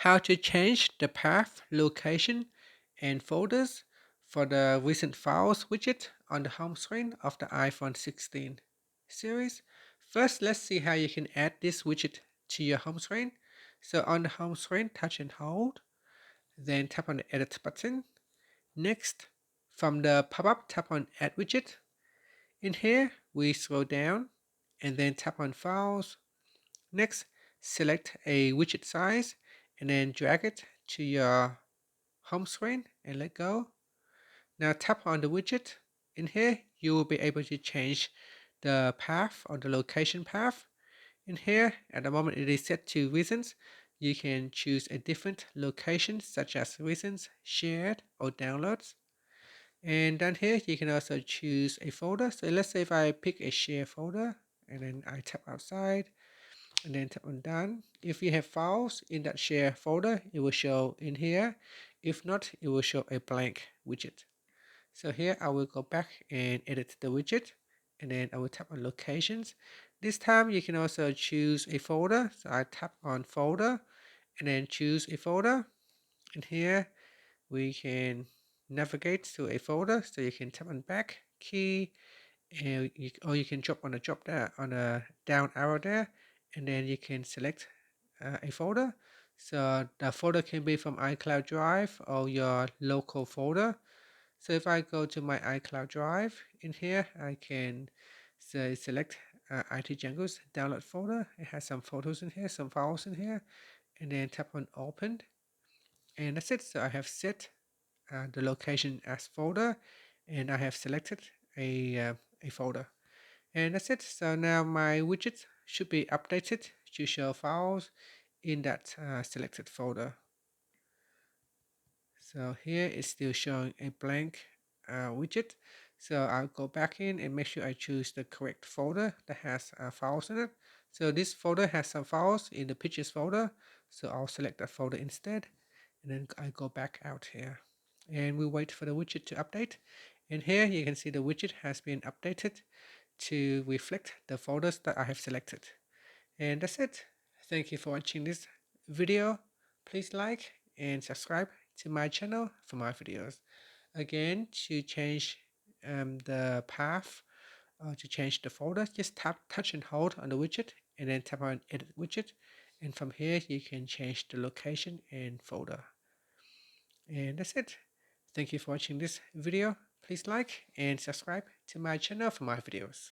how to change the path, location, and folders for the recent files widget on the home screen of the iPhone 16 series. First, let's see how you can add this widget to your home screen. So on the home screen, touch and hold, then tap on the edit button. Next, from the pop-up, tap on add widget. In here, we scroll down and then tap on files. Next, select a widget size and then drag it to your home screen and let go. Now tap on the widget. In here, you will be able to change the path or the location path. In here, at the moment it is set to recents. You can choose a different location such as recents, shared, or downloads. And down here, you can also choose a folder. So let's say if I pick a share folder and then I tap outside and then tap on done. If you have files in that share folder, it will show in here. If not, it will show a blank widget. So here I will go back and edit the widget and then I will tap on locations. This time you can also choose a folder. So I tap on folder and then choose a folder. And here we can navigate to a folder. So you can tap on back key and or you can drop on a down arrow there, and then you can select a folder. So the folder can be from iCloud Drive or your local folder. So if I go to my iCloud Drive in here, I can say select ITJungles download folder. It has some photos in here, some files in here, and then tap on open, and that's it. So I have set the location as folder, and I have selected a folder. And that's it. So now my widget should be updated to show files in that selected folder. So here it's still showing a blank widget. So I'll go back in and make sure I choose the correct folder that has files in it. So this folder has some files in the pictures folder. So I'll select that folder instead. And then I go back out here. And we wait for the widget to update. And here you can see the widget has been updated to reflect the folders that I have selected. And that's it. Thank you for watching this video. Please like and subscribe to my channel for my videos. Again, to change the path or to change the folder, just touch and hold on the widget and then tap on edit widget. And from here, you can change the location and folder. And that's it. Thank you for watching this video. Please like and subscribe to my channel for my videos.